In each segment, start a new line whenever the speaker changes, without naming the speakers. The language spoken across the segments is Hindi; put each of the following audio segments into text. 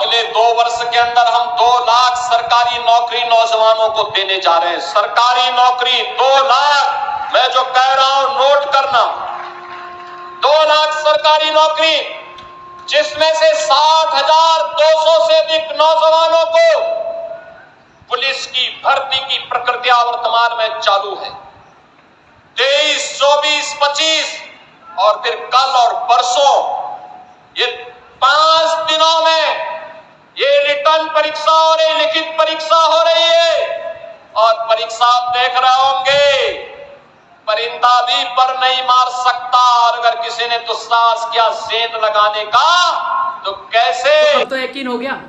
अगले 2 वर्ष के अंदर हम 2 लाख सरकारी नौकरी नौजवानों को देने जा रहे हैं। सरकारी नौकरी 2 लाख, मैं जो कह रहा हूं नोट करना, 2 लाख सरकारी नौकरी, जिसमें से 60,200 से अधिक नौजवानों को पुलिस की भर्ती की प्रक्रिया वर्तमान में चालू है। 23, 24, 25 और फिर कल और परसों, ये 5 दिनों में ये रिटर्न परीक्षा और ये लिखित परीक्षा हो रही है। और परीक्षा आप देख रहे होंगे, परिंदा भी पर नहीं मार सकता, और अगर किसी ने दुस्साहस किया सेंध लगाने का तो कैसे।
तो यकीन हो गया।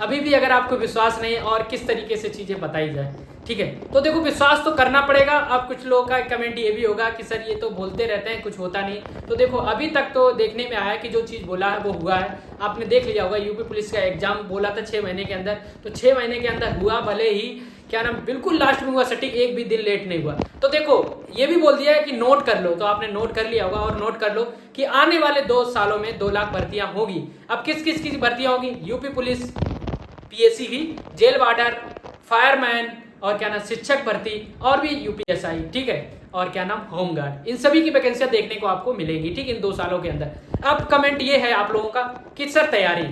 अभी भी अगर आपको विश्वास नहीं है और किस तरीके से चीजें बताई जाए, ठीक है, तो देखो विश्वास तो करना पड़ेगा। अब कुछ लोगों का कमेंट ये भी होगा कि सर ये तो बोलते रहते हैं, कुछ होता नहीं। तो देखो अभी तक तो देखने में आया कि जो चीज़ बोला है वो हुआ है। आपने देख लिया होगा, यूपी पुलिस का एग्जाम बोला था 6 महीने के अंदर, तो 6 महीने के अंदर हुआ, भले ही क्या नाम बिल्कुल लास्ट में हुआ, सटीक एक भी दिन लेट नहीं हुआ। तो देखो ये भी बोल दिया है कि नोट कर लो, तो आपने नोट कर लिया होगा। और नोट कर लो कि आने वाले 2 सालों में 2 लाख भर्तियां होगी। अब किस किस की भर्तियां होगी? यूपी पुलिस, पीएससी की, जेल वार्डर, फायरमैन, और क्या नाम शिक्षक भर्ती, और भी यूपीएसआई, ठीक है, और क्या नाम होमगार्ड। इन सभी की वैकेंसियां देखने को आपको मिलेंगी, ठीक, इन 2 सालों के अंदर। अब कमेंट ये है आप लोगों का कि सर तैयारी,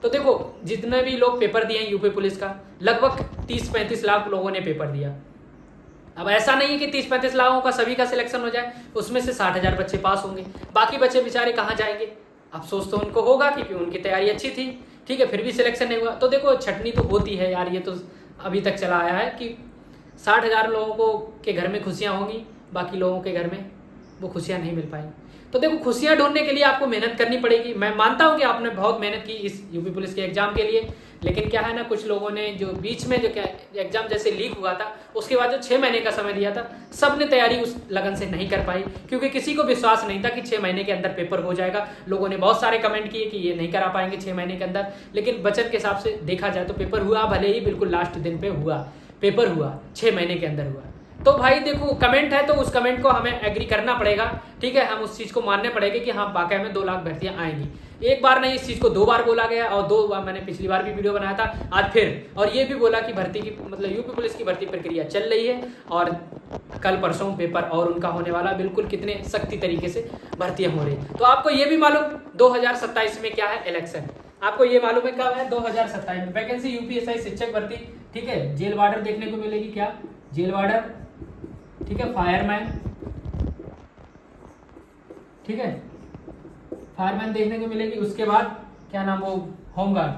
तो देखो जितने भी लोग पेपर दिए हैं यूपी पुलिस का, लगभग 30-35 लाख लोगों ने पेपर दिया। अब ऐसा नहीं है कि 30-35 लाखों का सभी का सिलेक्शन हो जाए, उसमें से 60,000 बच्चे पास होंगे, बाकी बच्चे बेचारे कहाँ जाएंगे? अफसोस तो उनको होगा क्योंकि उनकी तैयारी अच्छी थी, ठीक है, फिर भी सिलेक्शन नहीं हुआ। तो देखो छटनी तो होती है यार, ये तो अभी तक चला आया है कि 60,000 लोगों को के घर में खुशियाँ होंगी, बाकी लोगों के घर में वो खुशियाँ नहीं मिल पाएंगी। तो देखो खुशियाँ ढूंढने के लिए आपको मेहनत करनी पड़ेगी। मैं मानता हूँ कि आपने बहुत मेहनत की इस यूपी पुलिस के एग्जाम के लिए, लेकिन क्या है ना, कुछ लोगों ने जो बीच में जो क्या एग्जाम जैसे लीक हुआ था, उसके बाद जो 6 महीने का समय दिया था, सब ने तैयारी उस लगन से नहीं कर पाई, क्योंकि किसी को विश्वास नहीं था कि 6 महीने के अंदर पेपर हो जाएगा। लोगों ने बहुत सारे कमेंट किए कि ये नहीं करा पाएंगे 6 महीने के अंदर, लेकिन बचत के हिसाब से देखा जाए तो पेपर हुआ, भले ही बिल्कुल लास्ट दिन पे हुआ, पेपर हुआ 6 महीने के अंदर हुआ। तो भाई देखो कमेंट है तो उस कमेंट को हमें एग्री करना पड़ेगा, ठीक है, हम उस चीज़ को मानने पड़ेगा कि हाँ वाकई में 2 लाख भर्तियाँ आएंगी। एक बार नहीं, इस चीज़ को 2 बार बोला गया, और 2 बार मैंने पिछली बार भी वीडियो बनाया था, आज फिर, और ये भी बोला कि भर्ती की मतलब यूपी पुलिस की भर्ती प्रक्रिया चल रही है, और कल परसों पेपर और उनका होने वाला, बिल्कुल कितने सख्ती तरीके से भर्तियाँ हो रही। तो आपको ये भी मालूम 2027 में क्या है इलेक्शन, आपको ये मालूम है कब है? 2027 में वैकेंसी यूपीएसआई शिक्षक भर्ती, ठीक है, जेल वार्डर देखने को मिलेगी, क्या जेल वार्डर, ठीक है, फायरमैन, ठीक है, फायरमैन देखने को मिलेगी। उसके बाद क्या नाम वो होमगार्ड,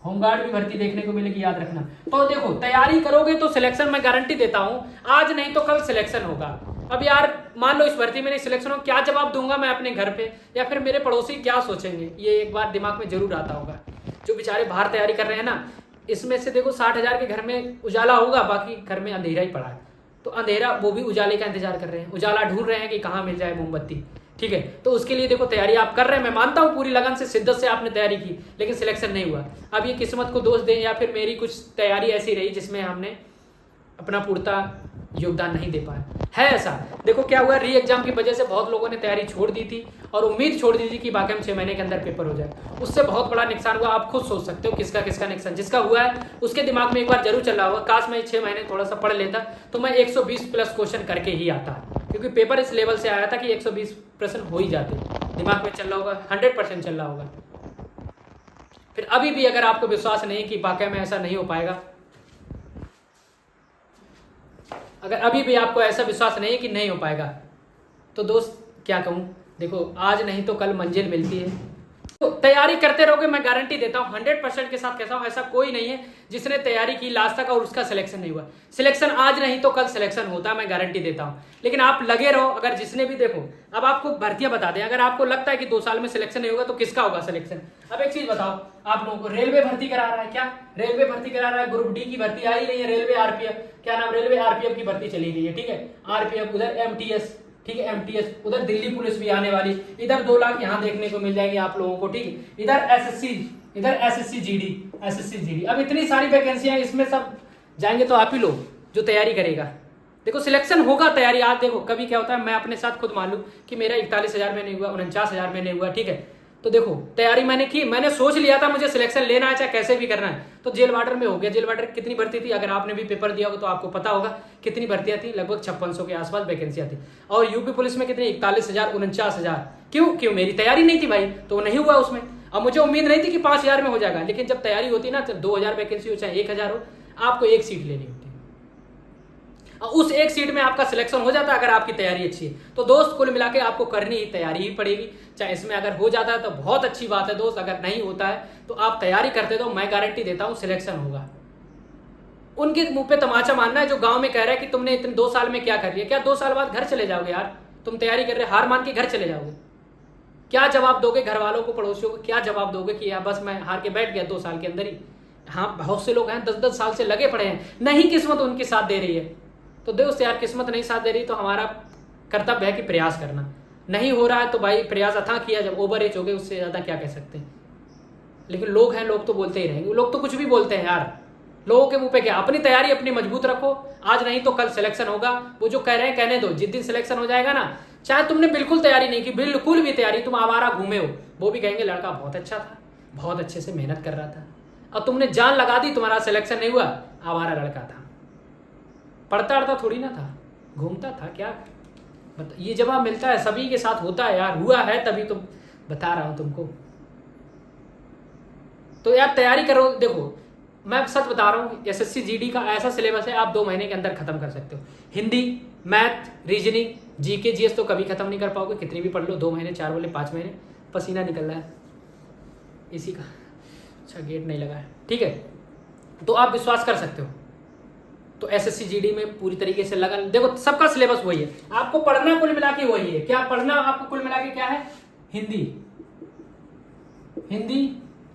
होमगार्ड भी भर्ती देखने को मिलेगी, याद रखना। तो देखो तैयारी करोगे तो सिलेक्शन मैं गारंटी देता हूं, आज नहीं तो कल सिलेक्शन होगा। अब यार मान लो इस भर्ती में नहीं सिलेक्शन हो, क्या जवाब दूंगा मैं अपने घर पे, या फिर मेरे पड़ोसी क्या सोचेंगे? ये एक बार दिमाग में जरूर आता होगा। जो बेचारे बाहर तैयारी कर रहे हैं ना, इसमें से देखो 60,000 के घर में उजाला होगा, बाकी घर में अंधेरा ही पड़ा है। तो अंधेरा, वो भी उजाले का इंतजार कर रहे हैं, उजाला ढूंढ रहे हैं कि कहाँ मिल जाए मोमबत्ती, ठीक है। तो उसके लिए देखो तैयारी आप कर रहे हैं, मैं मानता हूँ पूरी लगन से, शिद्दत से आपने तैयारी की, लेकिन सिलेक्शन नहीं हुआ। अब ये किस्मत को दोष दें या फिर मेरी कुछ तैयारी ऐसी रही जिसमें हमने अपना पूर्णता योगदान नहीं दे पाए, है ऐसा। देखो क्या हुआ, री एग्जाम की वजह से बहुत लोगों ने तैयारी छोड़ दी थी और उम्मीद छोड़ दी थी कि वाकई में 6 महीने के अंदर पेपर हो जाए। उससे बहुत बड़ा नुकसान हुआ। आप खुद सोच सकते हो किसका किसका नुकसान। जिसका हुआ है उसके दिमाग में एक बार जरूर चल रहा होगा, काश मैं 6 महीने थोड़ा सा पढ़ लेता तो मैं 120 प्लस क्वेश्चन करके ही आता, क्योंकि पेपर इस लेवल से आया था कि 120 प्रश्न हो ही जाते। दिमाग में चल रहा होगा, 100% चल रहा होगा। फिर अभी भी अगर आपको विश्वास नहीं कि वाकई में ऐसा नहीं हो पाएगा, अगर अभी भी आपको ऐसा विश्वास नहीं है कि नहीं हो पाएगा, तो दोस्त क्या कहूँ, देखो आज नहीं तो कल मंजिल मिलती है। तो तैयारी करते रहोगे, मैं गारंटी देता हूँ 100% के साथ कहता हूँ, ऐसा कोई नहीं है जिसने तैयारी की लास्ट तक और उसका सिलेक्शन नहीं हुआ। सिलेक्शन आज नहीं तो कल सिलेक्शन होता है, मैं गारंटी देता हूँ। लेकिन आप लगे रहो। अगर जिसने भी, देखो अब आपको भर्तियां बता दें, अगर आपको लगता है कि 2 साल में सिलेक्शन नहीं होगा तो किसका होगा सिलेक्शन? अब एक चीज बताओ, आप लोगों को रेलवे भर्ती करा रहा है, क्या रेलवे भर्ती करा रहा है, ग्रुप डी की भर्ती आ ही रही है, रेलवे आरपीएफ, क्या नाम रेलवे आरपीएफ की भर्ती चली गई है, ठीक है, आरपीएफ, उधर एमटीएस, ठीक है, एमटीएस, उधर दिल्ली पुलिस भी आने वाली, इधर 2 लाख यहाँ देखने को मिल जाएंगे आप लोगों को, ठीक है, इधर एसएससी, इधर एसएससी जीडी, अब इतनी सारी वैकेंसियां, इसमें सब जाएंगे तो आप ही लोग जो तैयारी करेगा। देखो सिलेक्शन होगा, तैयारी आज देखो कभी क्या होता है, मैं अपने साथ खुद मान लूं कि मेरा 41,000 में नहीं हुआ, 49,000 में नहीं हुआ, ठीक है, तो देखो तैयारी मैंने की, मैंने सोच लिया था मुझे सिलेक्शन लेना है चाहे कैसे भी करना है, तो जेल वार्डर में हो गया। जेल वार्डर कितनी भर्ती थी, अगर आपने भी पेपर दिया होगा तो आपको पता होगा कितनी भर्तियां थी, लगभग 5600 के आसपास वैकेंसियां थी। और यूपी पुलिस में कितनी, 41,000 49,000। क्यों मेरी तैयारी नहीं थी भाई, तो नहीं हुआ उसमें। अब मुझे उम्मीद नहीं थी कि 5,000 में हो जाएगा, लेकिन जब तैयारी होती है ना, जब 2,000 वैकेंसी हो चाहे 1,000 हो, आपको एक सीट लेनी होती है। उस एक सीट में आपका सिलेक्शन हो जाता है अगर आपकी तैयारी अच्छी है। तो दोस्त कुल मिला के आपको करनी ही तैयारी ही पड़ेगी, चाहे इसमें अगर हो जाता है तो बहुत अच्छी बात है दोस्त, अगर नहीं होता है तो आप तैयारी करते तो मैं गारंटी देता हूं सिलेक्शन होगा। उनके मुंह पे तमाचा मारना है जो गांव में कह रहा है कि तुमने इतने 2 साल में क्या कर लिया। क्या 2 साल बाद घर चले जाओगे यार? तुम तैयारी कर रहे, हार मान के घर चले जाओगे, क्या जवाब दोगे घर वालों को, पड़ोसियों को? क्या जवाब दोगे कि यार बस मैं हार के बैठ गया 2 साल के अंदर ही? हाँ, बहुत से लोग हैं 10-10 साल से लगे पड़े हैं, नहीं किस्मत उनके साथ दे रही है। तो दोस्त यार, किस्मत नहीं साथ दे रही तो हमारा कर्तव्य है कि प्रयास करना। नहीं हो रहा है तो भाई प्रयास अथाह किया, जब ओवर एज हो गए उससे ज्यादा क्या कह सकते हैं। लेकिन लोग हैं, लोग तो बोलते ही रहेंगे, लोग तो कुछ भी बोलते हैं यार, लोगों के मुंह पे क्या। अपनी तैयारी अपनी मजबूत रखो, आज नहीं तो कल सिलेक्शन होगा। वो जो कह रहे हैं कहने दो, जिस दिन सिलेक्शन हो जाएगा ना, चाहे तुमने बिल्कुल तैयारी नहीं की, बिल्कुल भी तैयारी, तुम आवारा घूमे हो, वो भी कहेंगे लड़का बहुत अच्छा था, बहुत अच्छे से मेहनत कर रहा था। और तुमने जान लगा दी, तुम्हारा सिलेक्शन नहीं हुआ, आवारा लड़का था, पढ़ता अड़ता थोड़ी ना था, घूमता था क्या। ये जवाब मिलता है, सभी के साथ होता है यार, हुआ है तभी तो बता रहा हूं तुमको। तो यार तैयारी करो। देखो मैं सच बता रहा हूँ, एसएससी जीडी का ऐसा सिलेबस है आप 2 महीने के अंदर खत्म कर सकते हो। Hindi, math, reasoning, GK, GS तो कभी खत्म नहीं कर पाओगे, कितनी भी पढ़ लो, 2 महीने, 4 बोले 5 महीने। पसीना निकल रहा है इसी का, अच्छा गेट नहीं लगा है, ठीक है। तो आप विश्वास कर सकते हो। तो एसएससी जीडी में पूरी तरीके से लगन, देखो सबका सिलेबस वही है, आपको पढ़ना कुल मिला के वही है। क्या पढ़ना आपको कुल मिला के क्या है? हिंदी,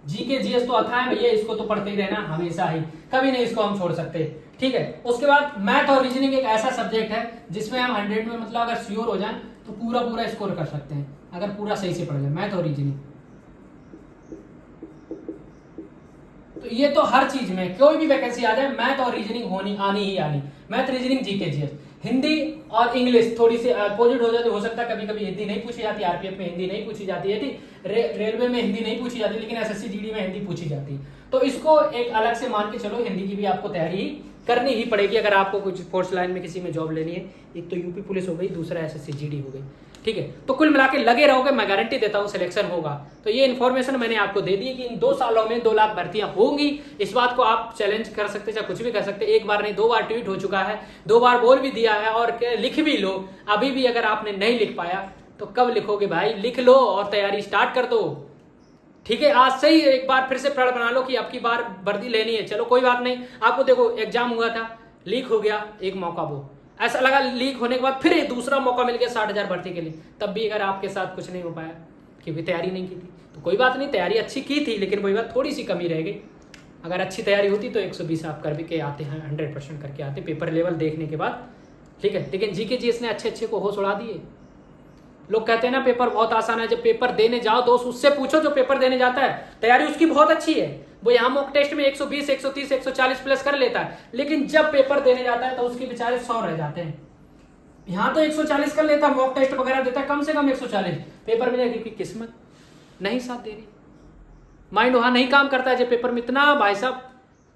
जीके, जीएस तो अथाह है भैया, इसको तो पढ़ते ही रहना हमेशा ही, कभी नहीं इसको हम छोड़ सकते, ठीक है। उसके बाद मैथ और रीजनिंग एक ऐसा सब्जेक्ट है जिसमें हम 100 में मतलब अगर श्योर हो जाए तो पूरा स्कोर कर सकते हैं, अगर पूरा सही से पढ़ लें मैथ और रीजनिंग। तो ये तो हर चीज में कोई भी वैकेंसी आ जाए, मैथ और रीजनिंग आनी ही आनी। Math, reasoning, GK, GS. Hindi और इंग्लिश थोड़ी सी अपोजिट हो जाती, हो सकता है कभी कभी हिंदी नहीं पूछी जाती, आरपीएफ में हिंदी नहीं पूछी जाती है, रेलवे में हिंदी नहीं पूछी जाती, लेकिन एसएससी जीडी में हिंदी पूछी जाती है। तो इसको एक अलग से मान के चलो, हिंदी की भी आपको तैयारी करनी ही पड़ेगी अगर आपको कुछ फोर्स लाइन में किसी में जॉब लेनी है। एक तो यूपी पुलिस हो गई, दूसरा एसएससी जीडी हो गई, ठीक है। तो कुल मिला के लगे रहोगे, मैं गारंटी देता हूं सिलेक्शन होगा। तो ये इन्फॉर्मेशन मैंने आपको दे दी कि इन 2 सालों में 2 लाख भर्तियां होंगी। इस बात को आप चैलेंज कर सकते, चाहे कुछ भी कर सकते। एक बार नहीं 2 बार ट्वीट हो चुका है, 2 बार बोल भी दिया है, और लिख भी लो। अभी भी अगर आपने नहीं लिख पाया तो कब लिखोगे भाई? लिख लो और तैयारी स्टार्ट कर दो, ठीक है। आज से ही एक बार फिर से प्रण बना लो कि आपकी बार वर्दी लेनी है। चलो कोई बात नहीं, आपको देखो एग्जाम हुआ था, लीक हो गया, एक मौका वो ऐसा लगा, लीक होने के बाद फिर एक दूसरा मौका मिल गया 60,000 भर्ती के लिए, तब भी अगर आपके साथ कुछ नहीं हो पाया क्योंकि तैयारी नहीं की थी, तो कोई बात नहीं, तैयारी अच्छी की थी, लेकिन कोई बात थोड़ी सी कमी रह गई। अगर अच्छी तैयारी होती तो 120 आप कर भी के आते हैं, 100% करके आते पेपर लेवल देखने के बाद, ठीक है। लेकिन जीके जीएस ने अच्छे को होश उड़ा दिए। लोग कहते हैं ना पेपर बहुत आसान है, जब पेपर देने जाओ दोस्त उससे पूछो जो पेपर देने जाता है, तैयारी उसकी बहुत अच्छी है, वो यहाँ मॉक टेस्ट में 120, 130, 140 प्लस कर लेता है, लेकिन जब पेपर देने जाता है तो उसके बेचारे 100 रह जाते हैं। यहाँ तो 140 कर लेता, मॉक टेस्ट वगैरह देता है कम से कम 140, पेपर में जाके की किस्मत नहीं साथ दे रही, माइंड वहां नहीं काम करता है। जब पेपर में इतना भाई साहब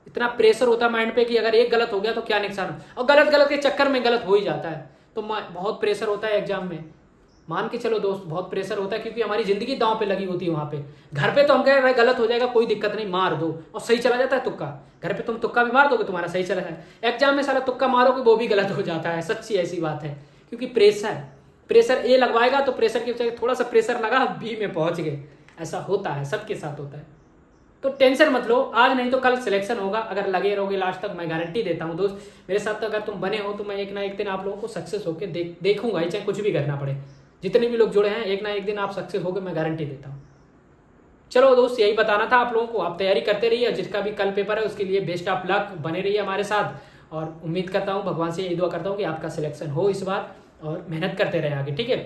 इतना प्रेशर होता है माइंड पे कि अगर एक गलत हो गया तो क्या नुकसान हो, और गलत के चक्कर में गलत हो ही जाता है। तो बहुत प्रेशर होता है एग्जाम में, मान के चलो दोस्त बहुत प्रेशर होता है, क्योंकि हमारी जिंदगी दांव पे लगी होती है वहां पे। घर पे तो हम कह रहे गलत हो जाएगा कोई दिक्कत नहीं, मार दो, और सही चला जाता है तुक्का। घर पे तुम तुक्का भी मार दोगे, तुम्हारा सही चला है। एग्जाम में सारा तुक्का मारोगे वो भी गलत हो जाता है, सच्ची ऐसी बात है। क्योंकि प्रेशर ए लगवाएगा तो प्रेशर की वजह थोड़ा सा प्रेशर लगा, बी में पहुंच गए, ऐसा होता है, सबके साथ होता है। तो टेंशन मत लो, आज नहीं तो कल सिलेक्शन होगा, अगर लगे रहोगे लास्ट तक, मैं गारंटी देता हूँ दोस्त। मेरे साथ तो अगर तुम बने हो तो मैं एक ना एक दिन आप लोगों को सक्सेस होकर देखूंगा, चाहे कुछ भी करना पड़े। जितने भी लोग जुड़े हैं एक ना एक दिन आप सक्सेस होगे, मैं गारंटी देता हूँ। चलो दोस्त यही बताना था आप लोगों को, आप तैयारी करते रहिए, जिसका भी कल पेपर है उसके लिए बेस्ट ऑफ लक, बने रहिए हमारे साथ। और उम्मीद करता हूँ, भगवान से यही दुआ करता हूँ कि आपका सिलेक्शन हो इस बार, और मेहनत करते रहे आगे, ठीक है।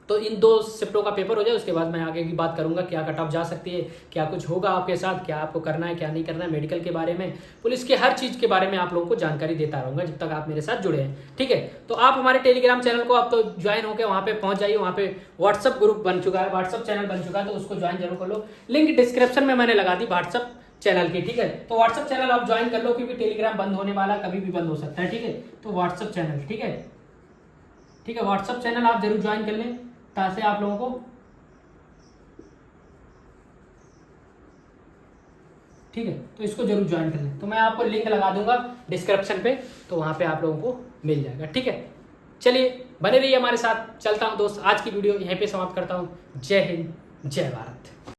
तो इन 2 शिफ्टों का पेपर हो जाए, उसके बाद मैं आगे की बात करूंगा, क्या कट ऑफ जा सकती है, क्या कुछ होगा आपके साथ, क्या आपको करना है क्या नहीं करना है, मेडिकल के बारे में, पुलिस के हर चीज़ के बारे में आप लोगों को जानकारी देता रहूँगा जब तक आप मेरे साथ जुड़े हैं। ठीक है, तो आप हमारे टेलीग्राम चैनल को आप तो ज्वाइन होकर वहाँ पे पहुँच जाइए। वहाँ पे व्हाट्सअप ग्रुप बन चुका है, व्हाट्सअप चैनल बन चुका है, तो उसको ज्वाइन जरूर कर लो। लिंक डिस्क्रिप्शन में मैंने लगा दी व्हाट्सअप चैनल की। ठीक है, तो व्हाट्सअप चैनल आप ज्वाइन कर लो, क्योंकि टेलीग्राम बंद होने वाला, कभी भी बंद हो सकता है। ठीक है, तो व्हाट्सअप चैनल, ठीक है, व्हाट्सअप चैनल आप जरूर ज्वाइन कर लें, ताकि आप लोगों को, ठीक है, तो इसको जरूर ज्वाइन कर लें। तो मैं आपको लिंक लगा दूंगा डिस्क्रिप्शन पे, तो वहां पे आप लोगों को मिल जाएगा। ठीक है, चलिए बने रहिए हमारे साथ। चलता हूं दोस्त, आज की वीडियो यहीं पे समाप्त करता हूं। जय हिंद, जय भारत।